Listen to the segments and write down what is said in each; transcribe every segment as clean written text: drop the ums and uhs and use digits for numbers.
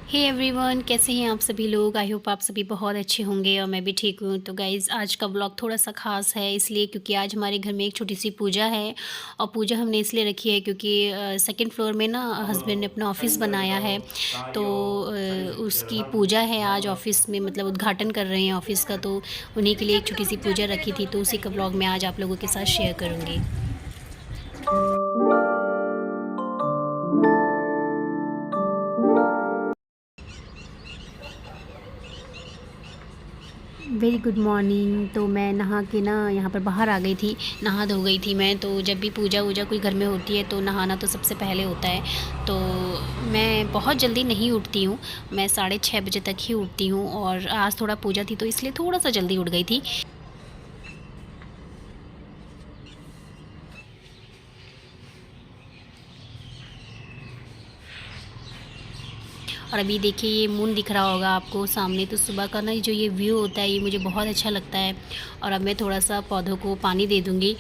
Hey everyone, कैसे हैं आप सभी लोग। आई होप आप सभी बहुत अच्छे होंगे और मैं भी ठीक हूँ। तो गाइज़, आज का व्लॉग थोड़ा सा ख़ास है इसलिए क्योंकि आज हमारे घर में एक छोटी सी पूजा है। और पूजा हमने इसलिए रखी है क्योंकि सेकंड फ्लोर में ना हस्बैंड ने अपना ऑफ़िस बनाया है। तो उसकी पूजा है आज ऑफ़िस में, मतलब उद्घाटन कर रहे हैं ऑफ़िस का। तो उन्हीं के लिए एक छोटी सी पूजा रखी थी, तो उसी का व्लॉग मैं आज आप लोगों के साथ शेयर करूँगी। Very good morning. तो मैं नहा के ना यहाँ पर बाहर आ गई थी, नहा धो गई थी मैं। तो जब भी पूजा वूजा कोई घर में होती है तो नहाना तो सबसे पहले होता है। तो मैं बहुत जल्दी नहीं उठती हूँ, मैं 6:30 बजे तक ही उठती हूँ। और आज थोड़ा पूजा थी तो इसलिए थोड़ा सा जल्दी उठ गई थी। और अभी देखिए ये मून दिख रहा होगा आपको सामने। तो सुबह का ना जो ये व्यू होता है ये मुझे बहुत अच्छा लगता है। और अब मैं थोड़ा सा पौधों को पानी दे दूँगी।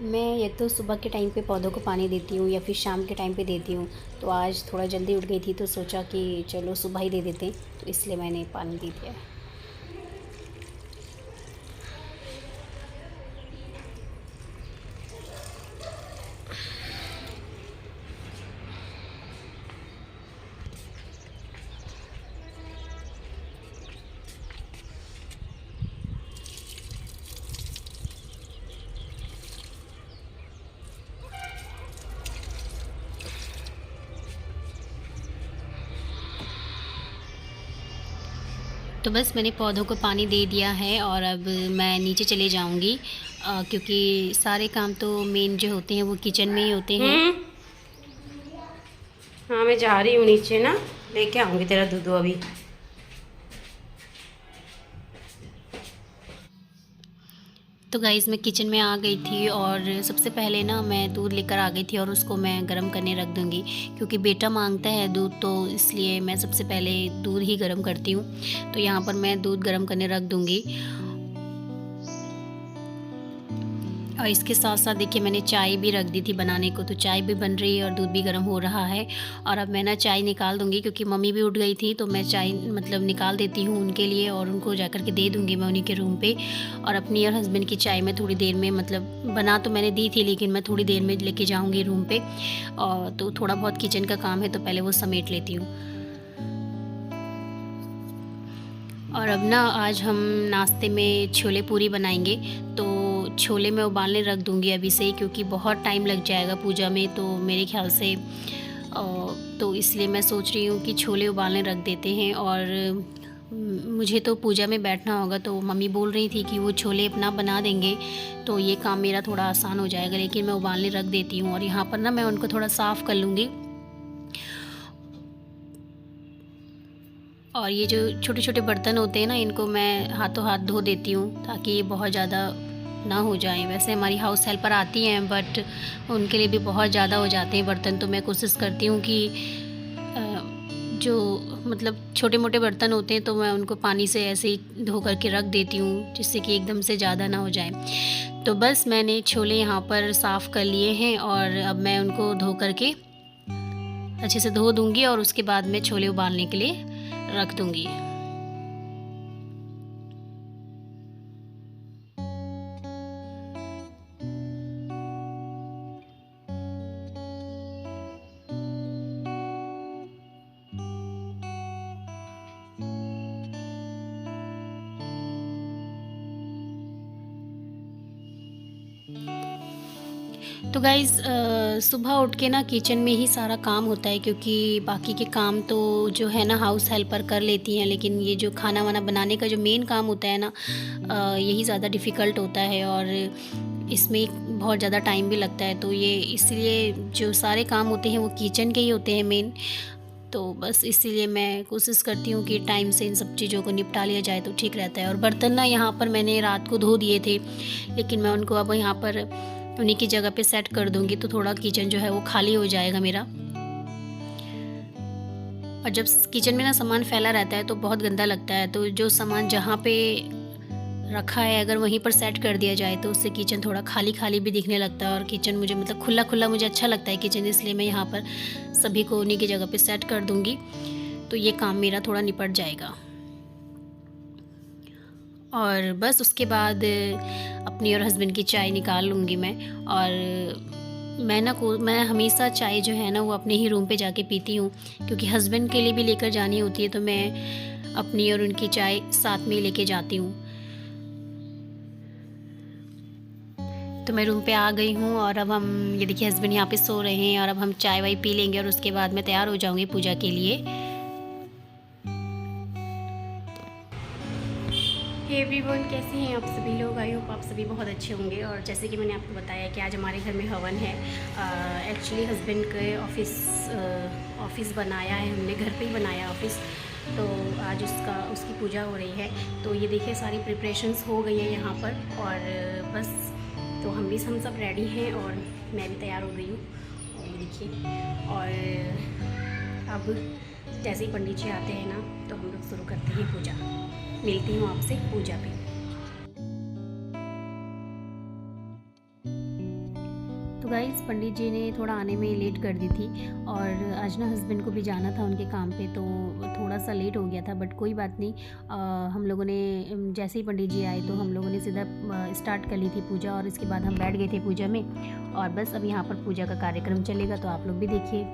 मैं या तो सुबह के टाइम पे पौधों को पानी देती हूँ या फिर शाम के टाइम पे देती हूँ। तो आज थोड़ा जल्दी उठ गई थी तो सोचा कि चलो सुबह ही दे देते हैं, तो इसलिए मैंने पानी दे दिया। तो बस मैंने पौधों को पानी दे दिया है और अब मैं नीचे चले जाऊँगी, क्योंकि सारे काम तो मेन जो होते हैं वो किचन में ही होते हैं। हाँ, मैं जा रही हूँ नीचे ना, लेके आऊँगी तेरा दूध अभी। तो गाइज़, मैं किचन में आ गई थी और सबसे पहले ना मैं दूध लेकर आ गई थी और उसको मैं गर्म करने रख दूँगी, क्योंकि बेटा मांगता है दूध, तो इसलिए मैं सबसे पहले दूध ही गर्म करती हूँ। तो यहाँ पर मैं दूध गर्म करने रख दूँगी। और इसके साथ-साथ देखिए मैंने चाय भी रख दी थी बनाने को, तो चाय भी बन रही है और दूध भी गर्म हो रहा है। और अब मैं ना चाय निकाल दूँगी क्योंकि मम्मी भी उठ गई थी, तो मैं चाय मतलब निकाल देती हूँ उनके लिए और उनको जाकर के दे दूँगी मैं उन्हीं के रूम पे। और अपनी और हस्बैंड की चाय मैं थोड़ी देर में, मतलब बना तो मैंने दी थी लेकिन मैं थोड़ी देर में लेके जाऊँगी रूम पे। और तो थोड़ा बहुत किचन का काम है तो पहले वो समेट लेती हूँ। और अब ना आज हम नाश्ते में छोले पूरी बनाएंगे। तो छोले मैं उबालने रख दूँगी अभी से ही, क्योंकि बहुत टाइम लग जाएगा पूजा में तो मेरे ख़्याल से। तो इसलिए मैं सोच रही हूँ कि छोले उबालने रख देते हैं। और मुझे तो पूजा में बैठना होगा, तो मम्मी बोल रही थी कि वो छोले अपना बना देंगे, तो ये काम मेरा थोड़ा आसान हो जाएगा। लेकिन मैं उबालने रख देती हूँ और यहाँ पर ना मैं उनको थोड़ा साफ़ कर लूँगी। और ये जो छोटे-छोटे बर्तन होते हैं ना, इनको मैं हाथों हाथ धो देती हूँ ताकि ये बहुत ज़्यादा ना हो जाएँ। वैसे हमारी हाउस हेल्पर आती हैं बट उनके लिए भी बहुत ज़्यादा हो जाते हैं बर्तन, तो मैं कोशिश करती हूँ कि जो मतलब छोटे-मोटे बर्तन होते हैं तो मैं उनको पानी से ऐसे ही धो कर के रख देती हूँ, जिससे कि एकदम से ज़्यादा ना हो जाए। तो बस मैंने छोले यहाँ पर साफ़ कर लिए हैं और अब मैं उनको धो कर के अच्छे से धो दूँगी और उसके बाद में छोले उबालने के लिए रख दूँगी। तो गाइज़, सुबह उठ के ना किचन में ही सारा काम होता है, क्योंकि बाकी के काम तो जो है ना हाउस हेल्पर कर लेती हैं, लेकिन ये जो खाना वाना बनाने का जो मेन काम होता है ना, यही ज़्यादा डिफ़िकल्ट होता है और इसमें बहुत ज़्यादा टाइम भी लगता है। तो ये इसलिए जो सारे काम होते हैं वो किचन के ही होते हैं मेन। तो बस इसीलिए मैं कोशिश करती हूँ कि टाइम से इन सब चीज़ों को निपटा लिया जाए तो ठीक रहता है। और बर्तन ना यहाँ पर मैंने रात को धो दिए थे, लेकिन मैं उनको अब यहाँ पर उन्हीं की जगह पे सेट कर दूँगी, तो थोड़ा किचन जो है वो खाली हो जाएगा मेरा। और जब किचन में ना सामान फैला रहता है तो बहुत गंदा लगता है, तो जो सामान जहाँ पे रखा है अगर वहीं पर सेट कर दिया जाए तो उससे किचन थोड़ा खाली-खाली भी दिखने लगता है और किचन मुझे मतलब खुला-खुला मुझे अच्छा लगता है किचन, इसलिए मैं यहाँ पर सभी को उन्हीं की जगह पे सेट कर दूँगी। तो ये काम मेरा थोड़ा निपट जाएगा। और बस उसके बाद अपनी और हस्बैंड की चाय निकाल लूँगी मैं। और मैं हमेशा चाय जो है ना वो अपने ही रूम पे जाके पीती हूँ, क्योंकि हस्बैंड के लिए भी लेकर जानी होती है, तो मैं अपनी और उनकी चाय साथ में लेके जाती हूँ। तो मैं रूम पे आ गई हूँ और अब हम ये देखिए हस्बैंड यहाँ पे सो रहे हैं और अब हम चाय वाय पी लेंगे और उसके बाद मैं तैयार हो जाऊँगी पूजा के लिए। हे एवरीवन, कैसे हैं आप सभी लोग? आई होप आप सभी बहुत अच्छे होंगे। और जैसे कि मैंने आपको बताया कि आज हमारे घर में हवन है। एक्चुअली हस्बैंड के ऑफिस बनाया है, हमने घर पे ही बनाया ऑफिस, तो आज उसकी पूजा हो रही है। तो ये देखिए सारी प्रिपरेशंस हो गई है यहाँ पर, और बस तो हम सब रेडी हैं और मैं भी तैयार हो गई हूँ। और ये देखिए, और अब जैसे ही पंडित जी आते हैं ना तो हम लोग शुरू करते हैं पूजा। मिलती हूँ आपसे पूजा पे। तो गाइस, पंडित जी ने थोड़ा आने में लेट कर दी थी, और आज ना हस्बैंड को भी जाना था उनके काम पे, तो थोड़ा सा लेट हो गया था, बट कोई बात नहीं। हम लोगों ने जैसे ही पंडित जी आए तो हम लोगों ने सीधा स्टार्ट कर ली थी पूजा, और इसके बाद हम बैठ गए थे पूजा में। और बस अब यहाँ पर पूजा का कार्यक्रम चलेगा, तो आप लोग भी देखिए।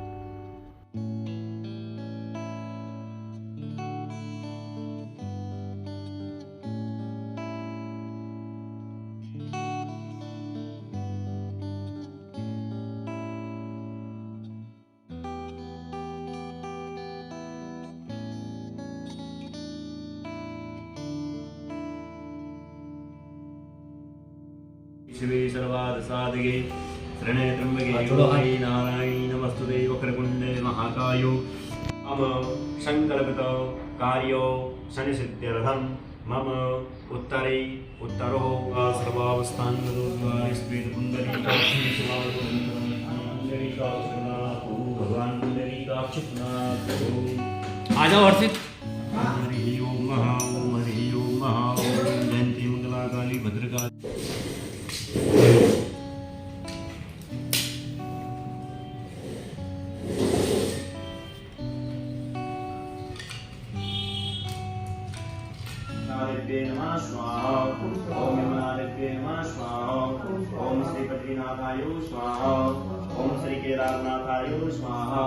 शिवे सर्वादसादगे शरणे त्र्यंबके गौरी नारायणी नमस्तुते वक्रतुण्डे महाकायो मम संकल्पित कार्यो शनिसिद्ध्यर्थं मम उत्तरो सर्वावस्थान आ जाओ हर्षित। हरि ओम महा ओम हरि ओम महा ओम जयंती मंगला काली भद्रकाली। नमः स्वाहा ओम यमनादित्ये नमः स्वाहा ओम श्री बद्रीनाथाय स्वाहा ओम श्री केदारनाथाय स्वाहा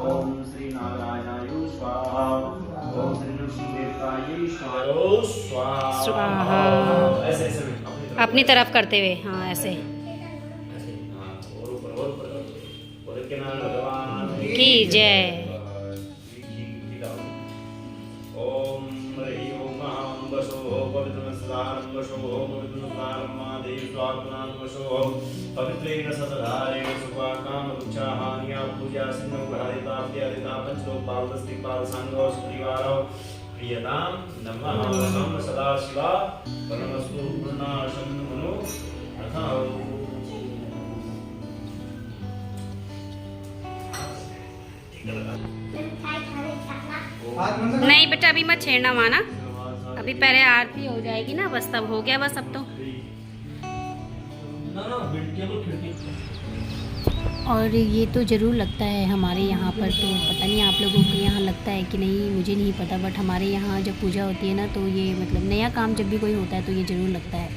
ओम श्री नारायणाय स्वाहा ओम श्री नृसिंहदेवताय स्वाहा। ऐसे ऐसे अपनी तरफ करते हुए, हाँ ऐसे। और ऊपर के नाम भगवान की जय। ओम हरि ओम महां वसो पवित्रमस्तारं वसो पवित्रमस्तारं मादेव स्वात्मनां वसो पवित्रेण सतधारेण सुपाकामरुचाहान्या पूजा सिन्धौ ग्रहादिताभ्यादिता पंचलोकपालस्तिपाल संघो सुपरिवारो प्रियतां नमः नमः सदा शिवा परमस्तु पूर्णाशं मनो अथाओ। नहीं बेटा, अभी मत छेड़ना माना, अभी पहले आरती हो जाएगी ना, बस तब हो गया, बस अब तो। और ये तो ज़रूर लगता है हमारे यहाँ पर, तो पता नहीं आप लोगों को यहाँ लगता है कि नहीं, मुझे नहीं पता, बट हमारे यहाँ जब पूजा होती है ना तो ये मतलब नया काम जब भी कोई होता है तो ये ज़रूर लगता है।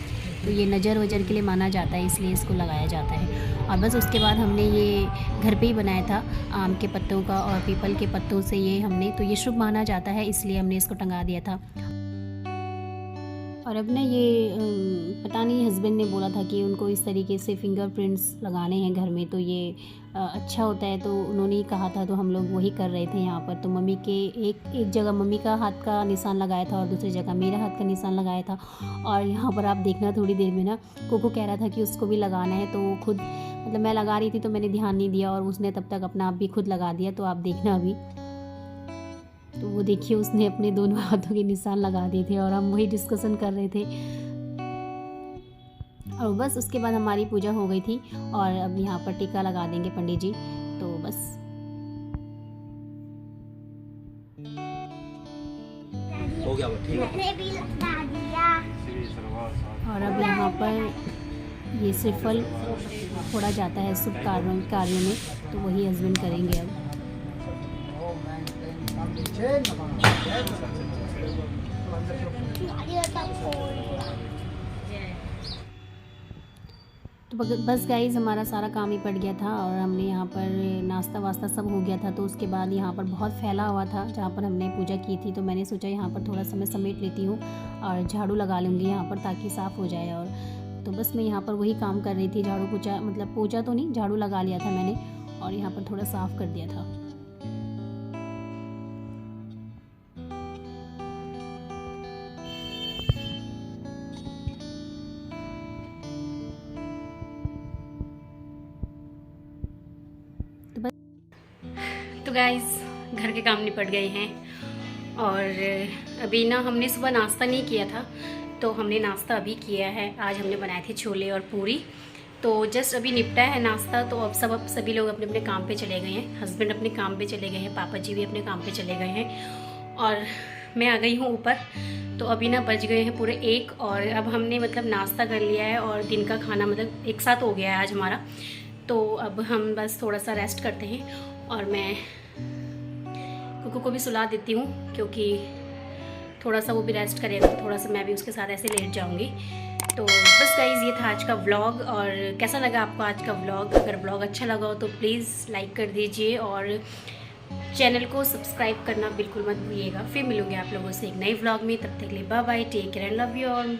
तो ये नज़र वजर के लिए माना जाता है, इसलिए इसको लगाया जाता है। और बस उसके बाद हमने ये घर पे ही बनाया था, आम के पत्तों का और पीपल के पत्तों से ये हमने, तो ये शुभ माना जाता है, इसलिए हमने इसको टंगा दिया था। और अब ना ये पता नहीं, हस्बैंड ने बोला था कि उनको इस तरीके से फिंगरप्रिंट्स लगाने हैं घर में, तो ये अच्छा होता है, तो उन्होंने ही कहा था, तो हम लोग वही कर रहे थे यहाँ पर। तो मम्मी के एक जगह मम्मी का हाथ का निशान लगाया था और दूसरी जगह मेरा हाथ का निशान लगाया था। और यहाँ पर आप देखना थोड़ी देर में ना, कोको कह रहा था कि उसको भी लगाना है, तो वो खुद मतलब मैं लगा रही थी तो मैंने ध्यान नहीं दिया, और उसने तब तक अपना आप भी खुद लगा दिया, तो आप देखना अभी। तो वो देखिए उसने अपने दोनों हाथों के निशान लगा दिए थे, और हम वही डिस्कशन कर रहे थे। और बस उसके बाद हमारी पूजा हो गई थी, और अब यहाँ पर टीका लगा देंगे पंडित जी, तो बस। हो गया, ठीक है। और अब यहाँ पर ये श्रीफल फोड़ा जाता है शुभ कार्यों में, तो वही हस्बैंड करेंगे अब। तो बस गाइज़ हमारा सारा काम ही पड़ गया था और हमने यहाँ पर नाश्ता वास्ता सब हो गया था। तो उसके बाद यहाँ पर बहुत फैला हुआ था जहाँ पर हमने पूजा की थी, तो मैंने सोचा यहाँ पर थोड़ा सा मैं समेट लेती हूँ और झाड़ू लगा लूँगी यहाँ पर ताकि साफ़ हो जाए। और तो बस मैं यहाँ पर वही काम कर रही थी, झाड़ू पोछा, मतलब पोछा तो नहीं, झाड़ू लगा लिया था मैंने और यहाँ पर थोड़ा साफ़ कर दिया था। तो गाइज़ घर के काम निपट गए हैं और अभी ना हमने सुबह नाश्ता नहीं किया था, तो हमने नाश्ता अभी किया है। आज हमने बनाए थे छोले और पूरी। तो जस्ट अभी निपटा है नाश्ता, तो अब सभी लोग अपने अपने काम पे चले गए हैं। हस्बैंड अपने काम पे चले गए हैं, पापा जी भी अपने काम पे चले गए हैं और मैं आ गई हूँ ऊपर। तो अभी ना बज गए हैं पूरे 1 और अब हमने मतलब नाश्ता कर लिया है और दिन का खाना मतलब एक साथ हो गया है आज हमारा। तो अब हम बस थोड़ा सा रेस्ट करते हैं और मैं कुकू को भी सुला देती हूँ क्योंकि थोड़ा सा वो भी रेस्ट करेगा, तो थोड़ा सा मैं भी उसके साथ ऐसे लेट जाऊँगी। तो बस गाइज़ ये था आज का व्लॉग। और कैसा लगा आपको आज का व्लॉग? अगर व्लॉग अच्छा लगा हो तो प्लीज़ लाइक कर दीजिए और चैनल को सब्सक्राइब करना बिल्कुल मत भूलिएगा। फिर मिलूँगी आप लोगों से एक नए व्लॉग में, तब तक के लिए bye bye, take care and love you all.